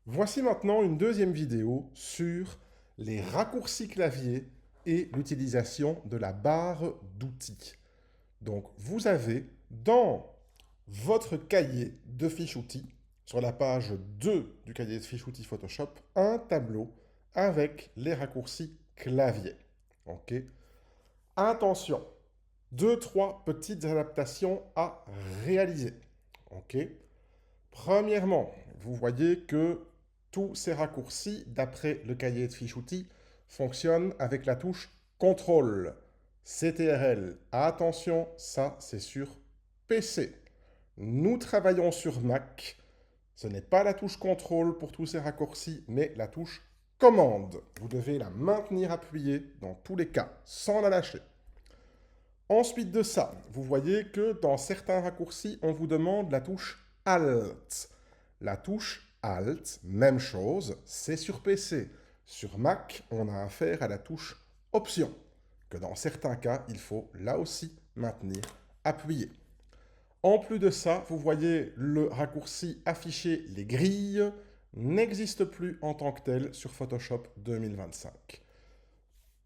Voici maintenant une deuxième vidéo sur les raccourcis clavier et l'utilisation de la barre d'outils. Donc, vous avez dans votre cahier de fiches outils, sur la page 2 du cahier de fiches outils Photoshop, un tableau avec les raccourcis clavier. Ok. Attention, deux, trois petites adaptations à réaliser. Ok. Premièrement, vous voyez que tous ces raccourcis, d'après le cahier de fiches outils, fonctionnent avec la touche CTRL. CTRL. Attention, ça c'est sur PC. Nous travaillons sur Mac. Ce n'est pas la touche CTRL pour tous ces raccourcis, mais la touche commande. Vous devez la maintenir appuyée dans tous les cas, sans la lâcher. Ensuite de ça, vous voyez que dans certains raccourcis, on vous demande la touche Alt. La touche Alt, même chose, c'est sur PC. Sur Mac, on a affaire à la touche Option, que dans certains cas, il faut là aussi maintenir appuyé. En plus de ça, vous voyez le raccourci afficher les grilles n'existe plus en tant que tel sur Photoshop 2025.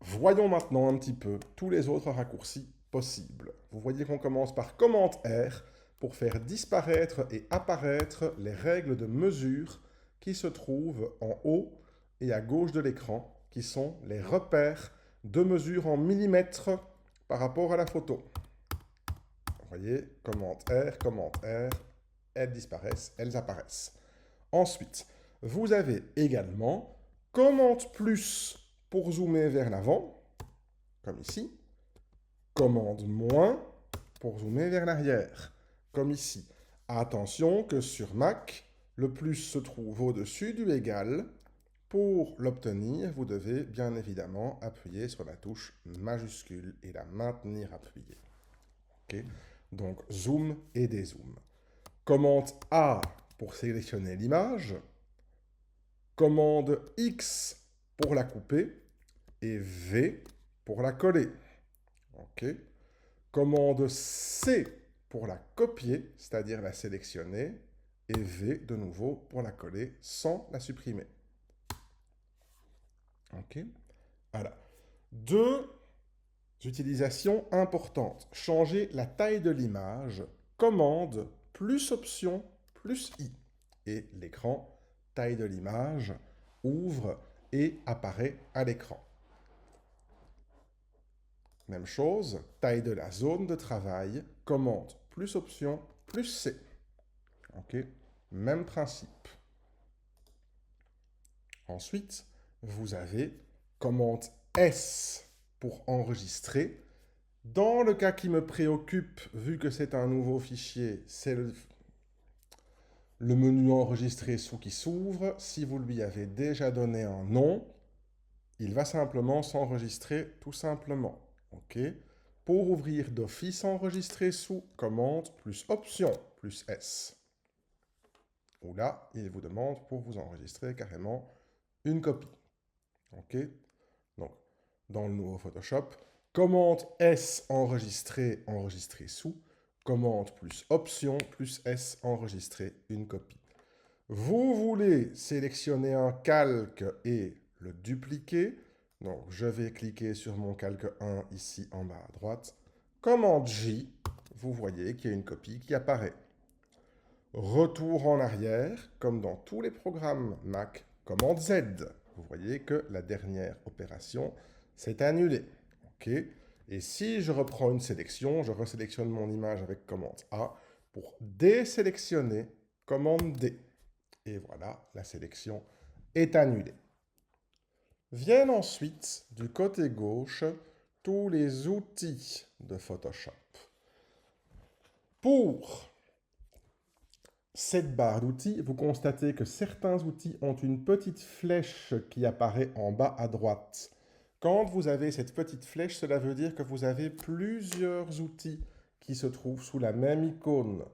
Voyons maintenant un petit peu tous les autres raccourcis possibles. Vous voyez qu'on commence par commande R pour faire disparaître et apparaître les règles de mesure qui se trouvent en haut et à gauche de l'écran, qui sont les repères de mesure en millimètres par rapport à la photo. Vous voyez, commande R, elles disparaissent, elles apparaissent. Ensuite, vous avez également commande plus pour zoomer vers l'avant, comme ici. Commande moins pour zoomer vers l'arrière, comme ici. Attention que sur Mac, le plus se trouve au-dessus du égal. Pour l'obtenir, vous devez bien évidemment appuyer sur la touche majuscule et la maintenir appuyée. Okay. Donc, zoom et dézoom. Commande A pour sélectionner l'image. Commande X pour la couper et V pour la coller. OK. Commande C pour la copier, c'est-à-dire la sélectionner, et V de nouveau pour la coller sans la supprimer. OK. Voilà. Deux utilisations importantes. Changer la taille de l'image. Commande plus option plus I. Et l'écran, taille de l'image, ouvre et apparaît à l'écran. Même chose, taille de la zone de travail, commande plus option plus C. OK. Même principe. Ensuite, vous avez commande S pour enregistrer. Dans le cas qui me préoccupe, vu que c'est un nouveau fichier, c'est le menu enregistrer sous qui s'ouvre. Si vous lui avez déjà donné un nom, il va simplement s'enregistrer tout simplement. OK. Pour ouvrir d'office enregistrer sous, commande plus option plus S. Ou là, il vous demande pour vous enregistrer carrément une copie. OK. Donc, dans le nouveau Photoshop, commande S enregistrer, enregistrer sous, commande plus option plus S enregistrer une copie. Vous voulez sélectionner un calque et le dupliquer. Donc, je vais cliquer sur mon calque 1 ici en bas à droite. Commande J, vous voyez qu'il y a une copie qui apparaît. Retour en arrière, comme dans tous les programmes Mac, commande Z. Vous voyez que la dernière opération s'est annulée. OK. Et si je reprends une sélection, je resélectionne mon image avec commande A pour désélectionner commande D. Et voilà, la sélection est annulée. Viennent ensuite, du côté gauche, tous les outils de Photoshop. Pour cette barre d'outils, vous constatez que certains outils ont une petite flèche qui apparaît en bas à droite. Quand vous avez cette petite flèche, cela veut dire que vous avez plusieurs outils qui se trouvent sous la même icône.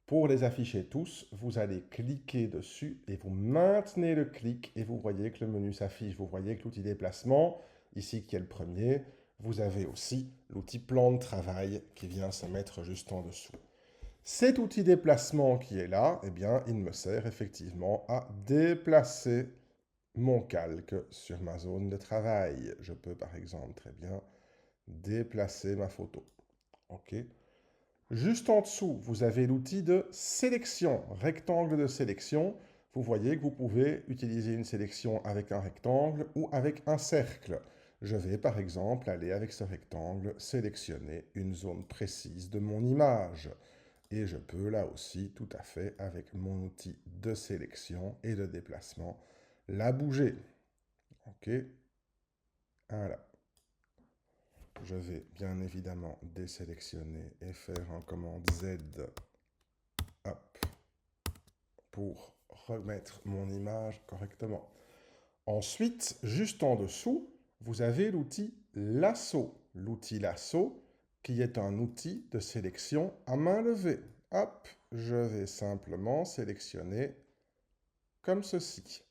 Pour les afficher tous, vous allez cliquer dessus et vous maintenez le clic et vous voyez que le menu s'affiche. Vous voyez que l'outil déplacement, ici qui est le premier, vous avez aussi l'outil plan de travail qui vient se mettre juste en dessous. Cet outil déplacement qui est là, eh bien, il me sert effectivement à déplacer mon calque sur ma zone de travail. Je peux par exemple très bien déplacer ma photo. OK. Juste en dessous, vous avez l'outil de sélection, rectangle de sélection. Vous voyez que vous pouvez utiliser une sélection avec un rectangle ou avec un cercle. Je vais par exemple aller avec ce rectangle sélectionner une zone précise de mon image. Et je peux là aussi tout à fait avec mon outil de sélection et de déplacement la bouger. OK. Voilà. Je vais bien évidemment désélectionner et faire un commande Z, hop, pour remettre mon image correctement. Ensuite, juste en dessous, vous avez l'outil lasso. L'outil lasso qui est un outil de sélection à main levée. Hop, je vais simplement sélectionner comme ceci.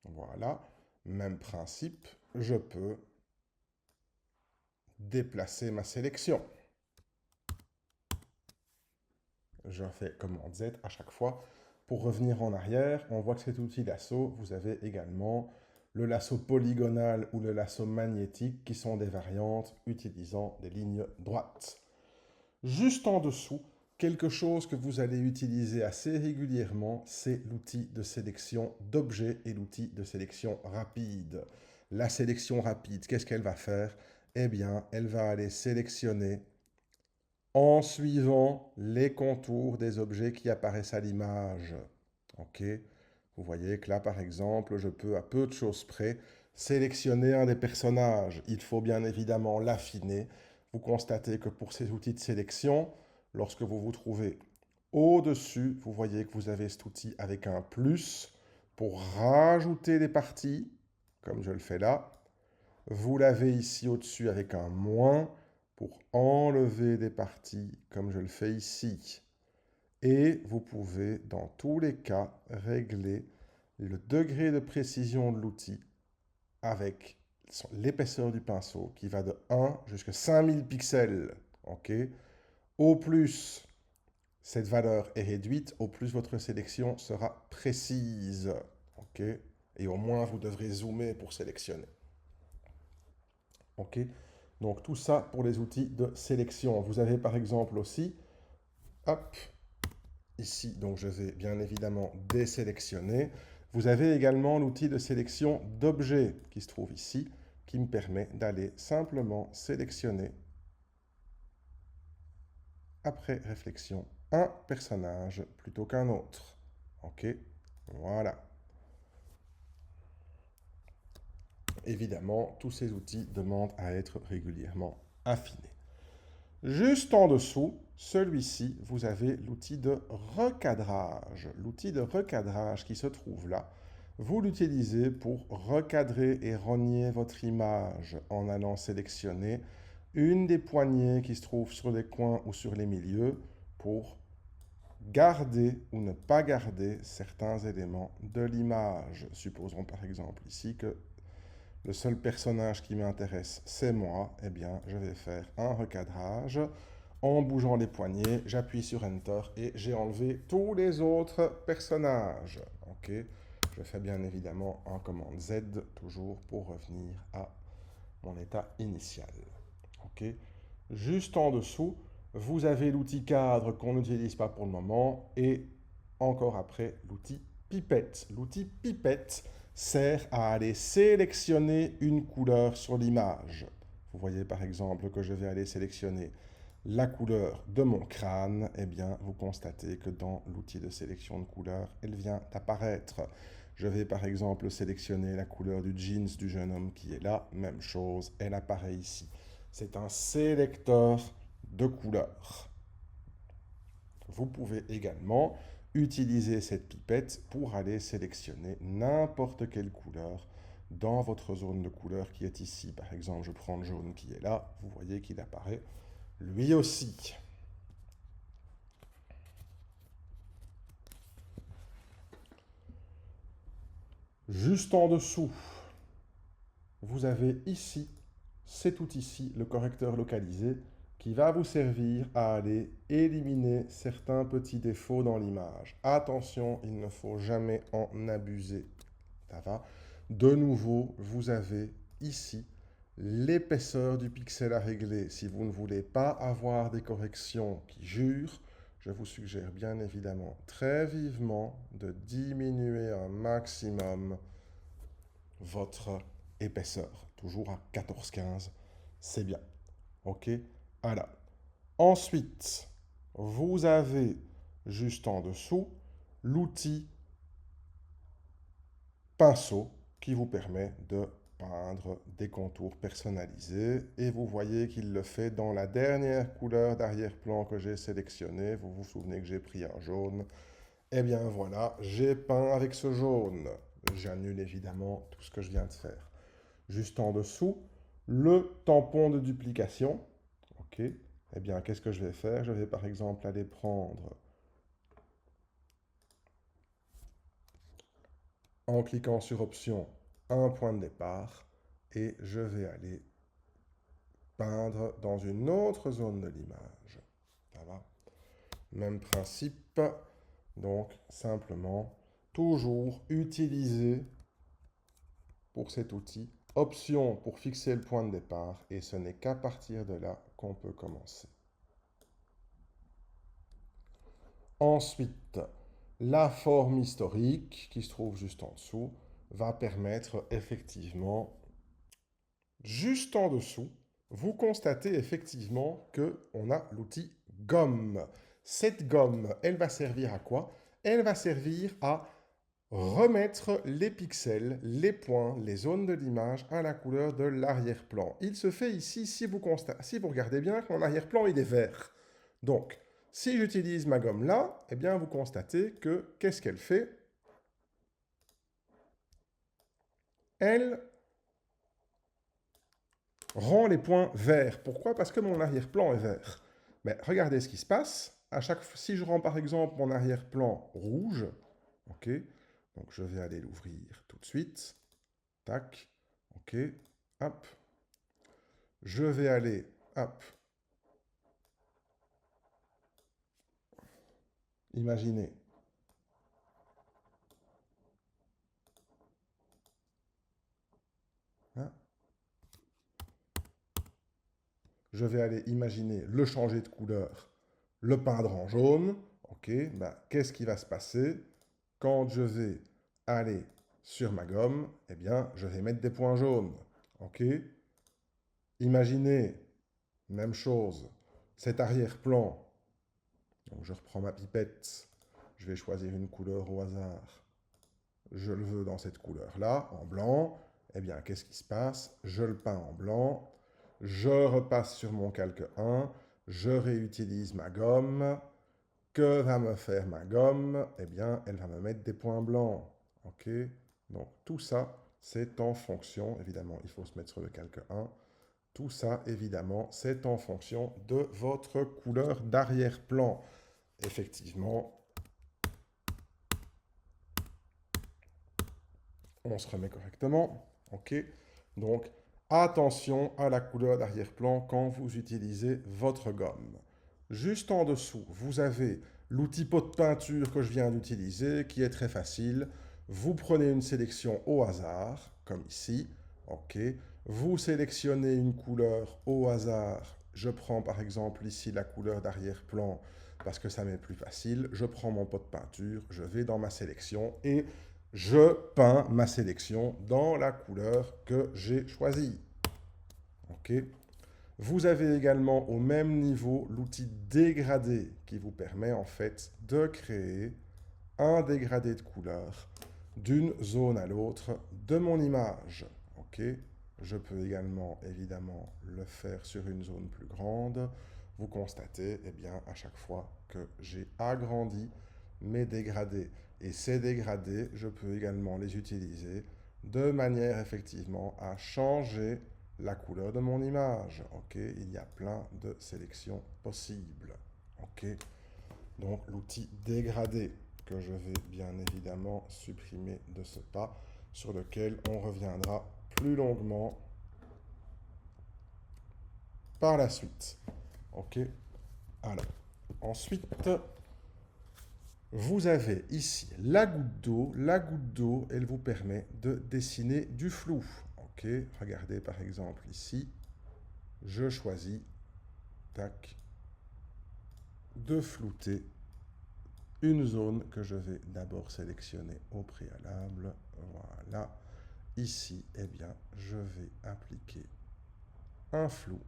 Voilà, même principe, je peux déplacer ma sélection. Je fais commande Z à chaque fois. Pour revenir en arrière, on voit que cet outil lasso, vous avez également le lasso polygonal ou le lasso magnétique qui sont des variantes utilisant des lignes droites. Juste en dessous, quelque chose que vous allez utiliser assez régulièrement, c'est l'outil de sélection d'objets et l'outil de sélection rapide. La sélection rapide, qu'est-ce qu'elle va faire? Eh bien, elle va aller sélectionner en suivant les contours des objets qui apparaissent à l'image. OK. Vous voyez que là, par exemple, je peux, à peu de choses près, sélectionner un des personnages. Il faut bien évidemment l'affiner. Vous constatez que pour ces outils de sélection, lorsque vous vous trouvez au-dessus, vous voyez que vous avez cet outil avec un plus pour rajouter des parties, comme je le fais là. Vous l'avez ici au-dessus avec un moins pour enlever des parties, comme je le fais ici. Et vous pouvez, dans tous les cas, régler le degré de précision de l'outil avec l'épaisseur du pinceau qui va de 1 jusqu'à 5000 pixels. OK. Au plus cette valeur est réduite, au plus votre sélection sera précise. OK. Et au moins vous devrez zoomer pour sélectionner. OK. Donc tout ça pour les outils de sélection. Vous avez par exemple aussi, hop, ici, donc je vais bien évidemment désélectionner. Vous avez également l'outil de sélection d'objets qui se trouve ici, qui me permet d'aller simplement sélectionner, après réflexion, un personnage plutôt qu'un autre. OK, voilà. Évidemment, tous ces outils demandent à être régulièrement affinés. Juste en dessous, celui-ci, vous avez l'outil de recadrage. L'outil de recadrage qui se trouve là, vous l'utilisez pour recadrer et rogner votre image en allant sélectionner une des poignées qui se trouvent sur les coins ou sur les milieux pour garder ou ne pas garder certains éléments de l'image. Supposons par exemple ici que le seul personnage qui m'intéresse, c'est moi, eh bien, je vais faire un recadrage. En bougeant les poignets, j'appuie sur Enter et j'ai enlevé tous les autres personnages. OK. Je fais bien évidemment un commande Z, toujours pour revenir à mon état initial. OK. Juste en dessous, vous avez l'outil cadre qu'on n'utilise pas pour le moment et encore après l'outil pipette. L'outil pipette sert à aller sélectionner une couleur sur l'image. Vous voyez par exemple que je vais aller sélectionner la couleur de mon crâne. Eh bien, vous constatez que dans l'outil de sélection de couleur, elle vient d'apparaître. Je vais par exemple sélectionner la couleur du jeans du jeune homme qui est là. Même chose, elle apparaît ici. C'est un sélecteur de couleurs. Vous pouvez également utiliser cette pipette pour aller sélectionner n'importe quelle couleur dans votre zone de couleur qui est ici. Par exemple, je prends le jaune qui est là, vous voyez qu'il apparaît lui aussi. Juste en dessous, vous avez ici cet outil-ci, le correcteur localisé, qui va vous servir à aller éliminer certains petits défauts dans l'image. Attention, il ne faut jamais en abuser. Ça va? De nouveau, vous avez ici l'épaisseur du pixel à régler. Si vous ne voulez pas avoir des corrections qui jurent, je vous suggère bien évidemment très vivement de diminuer un maximum votre épaisseur. Toujours à 14-15, c'est bien. OK? Voilà. Ensuite, vous avez juste en dessous l'outil pinceau qui vous permet de peindre des contours personnalisés. Et vous voyez qu'il le fait dans la dernière couleur d'arrière-plan que j'ai sélectionnée. Vous vous souvenez que j'ai pris un jaune. Eh bien voilà, j'ai peint avec ce jaune. J'annule évidemment tout ce que je viens de faire. Juste en dessous, le tampon de duplication. OK. Eh bien, qu'est-ce que je vais faire? Je vais par exemple aller prendre, en cliquant sur Option, un point de départ et je vais aller peindre dans une autre zone de l'image. Ça va? Même principe. Donc, simplement, toujours utiliser pour cet outil Option pour fixer le point de départ et ce n'est qu'à partir de là qu'on peut commencer. Ensuite, la forme historique qui se trouve juste en dessous va permettre effectivement, juste en dessous, vous constatez effectivement qu'on a l'outil gomme. Cette gomme, elle va servir à quoi? Elle va servir à remettre les pixels, les points, les zones de l'image à la couleur de l'arrière-plan. Il se fait ici, si vous regardez bien, que mon arrière-plan il est vert. Donc, si j'utilise ma gomme là, eh bien vous constatez que, qu'est-ce qu'elle fait? Elle rend les points verts. Pourquoi? Parce que mon arrière-plan est vert. Mais regardez ce qui se passe. Si je rends par exemple mon arrière-plan rouge, ok, donc je vais aller l'ouvrir tout de suite. Tac, ok, hop. Je vais aller, hop. Imaginez. Hein? Je vais aller imaginer le changer de couleur, le peindre en jaune. Ok, ben, qu'est-ce qui va se passer quand je vais aller sur ma gomme? Eh bien, je vais mettre des points jaunes. Ok, imaginez, même chose, cet arrière-plan. Donc, je reprends ma pipette. Je vais choisir une couleur au hasard. Je le veux dans cette couleur-là, en blanc. Eh bien, qu'est-ce qui se passe? Je le peins en blanc. Je repasse sur mon calque 1. Je réutilise ma gomme. Que va me faire ma gomme? Eh bien, elle va me mettre des points blancs. OK? Donc, tout ça, c'est en fonction, évidemment, il faut se mettre sur le calque 1. Tout ça, évidemment, c'est en fonction de votre couleur d'arrière-plan. Effectivement, on se remet correctement. OK? Donc, attention à la couleur d'arrière-plan quand vous utilisez votre gomme. Juste en dessous, vous avez l'outil pot de peinture que je viens d'utiliser, qui est très facile. Vous prenez une sélection au hasard, comme ici. OK. Vous sélectionnez une couleur au hasard. Je prends par exemple ici la couleur d'arrière-plan parce que ça m'est plus facile. Je prends mon pot de peinture, je vais dans ma sélection et je peins ma sélection dans la couleur que j'ai choisie. OK. Vous avez également au même niveau l'outil dégradé qui vous permet en fait de créer un dégradé de couleur d'une zone à l'autre de mon image. OK. Je peux également évidemment le faire sur une zone plus grande. Vous constatez eh bien, à chaque fois que j'ai agrandi mes dégradés. Et ces dégradés, je peux également les utiliser de manière effectivement à changer la couleur de mon image. OK, il y a plein de sélections possibles. OK, donc l'outil dégradé que je vais bien évidemment supprimer de ce pas, sur lequel on reviendra plus longuement par la suite. OK? Alors, ensuite, vous avez ici la goutte d'eau. La goutte d'eau, elle vous permet de dessiner du flou. OK? Regardez par exemple ici. Je choisis, tac, de flouter une zone que je vais d'abord sélectionner au préalable. Voilà. Ici, eh bien, je vais appliquer un flou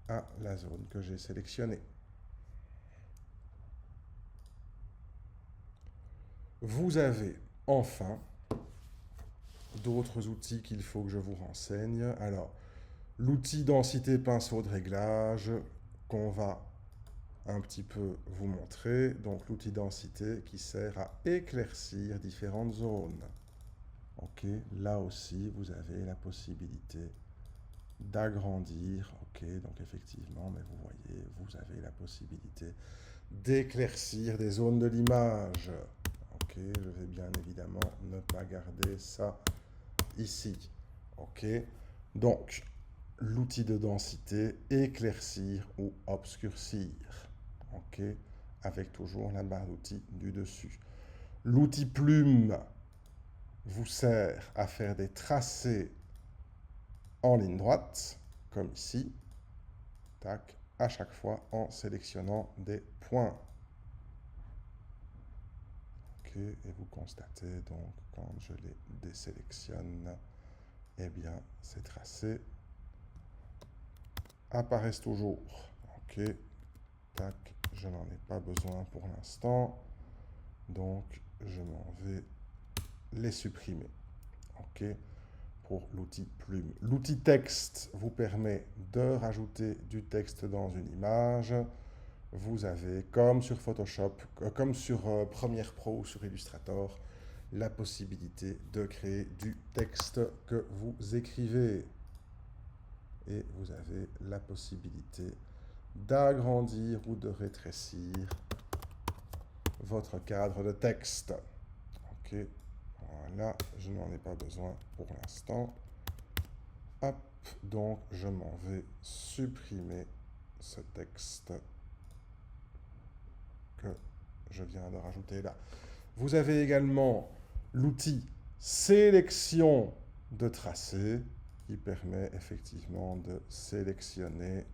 à la zone que j'ai sélectionnée. Vous avez enfin d'autres outils qu'il faut que je vous renseigne. Alors, l'outil densité pinceau de réglage qu'on va un petit peu vous montrer. Donc, l'outil densité qui sert à éclaircir différentes zones. OK, là aussi, vous avez la possibilité d'agrandir. OK, donc effectivement, mais vous voyez, vous avez la possibilité d'éclaircir des zones de l'image. OK, je vais bien évidemment ne pas garder ça ici. OK, donc l'outil de densité, éclaircir ou obscurcir. OK, avec toujours la barre d'outils du dessus. L'outil plume vous sert à faire des tracés en ligne droite, comme ici, tac, à chaque fois en sélectionnant des points. OK, et vous constatez donc quand je les désélectionne, eh bien ces tracés apparaissent toujours. OK, tac, je n'en ai pas besoin pour l'instant, donc je m'en vais les supprimer. OK, pour l'outil plume. L'outil texte vous permet de rajouter du texte dans une image. Vous avez, comme sur Photoshop, comme sur Premiere Pro ou sur Illustrator, la possibilité de créer du texte que vous écrivez. Et vous avez la possibilité d'agrandir ou de rétrécir votre cadre de texte. OK, voilà, je n'en ai pas besoin pour l'instant. Hop, donc je m'en vais supprimer ce texte que je viens de rajouter là. Vous avez également l'outil sélection de tracé qui permet effectivement de sélectionner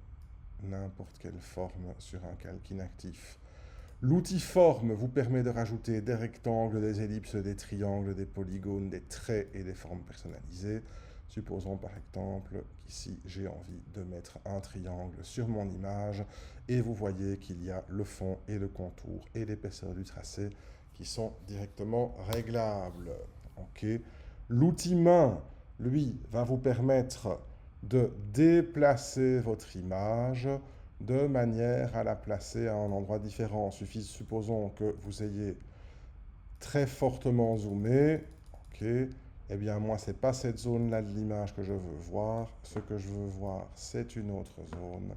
n'importe quelle forme sur un calque inactif. L'outil forme vous permet de rajouter des rectangles, des ellipses, des triangles, des polygones, des traits et des formes personnalisées. Supposons par exemple qu'ici j'ai envie de mettre un triangle sur mon image et vous voyez qu'il y a le fond et le contour et l'épaisseur du tracé qui sont directement réglables. Okay. L'outil main, lui, va vous permettre de déplacer votre image de manière à la placer à un endroit différent. Supposons que vous ayez très fortement zoomé. OK. Eh bien, moi, ce n'est pas cette zone-là de l'image que je veux voir. Ce que je veux voir, c'est une autre zone.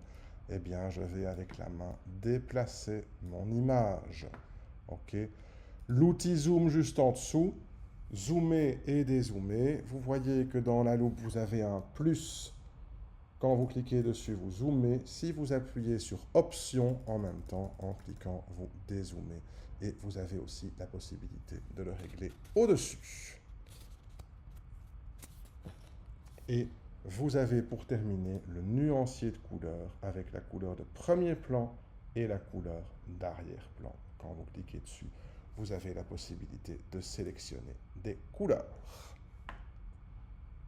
Eh bien, je vais avec la main déplacer mon image. OK. L'outil zoom juste en dessous, zoomer et dézoomer. Vous voyez que dans la loupe, vous avez un plus. Quand vous cliquez dessus, vous zoomez. Si vous appuyez sur Option en même temps, en cliquant, vous dézoomez. Et vous avez aussi la possibilité de le régler au-dessus. Et vous avez pour terminer le nuancier de couleur avec la couleur de premier plan et la couleur d'arrière-plan. Quand vous cliquez dessus, vous avez la possibilité de sélectionner des couleurs.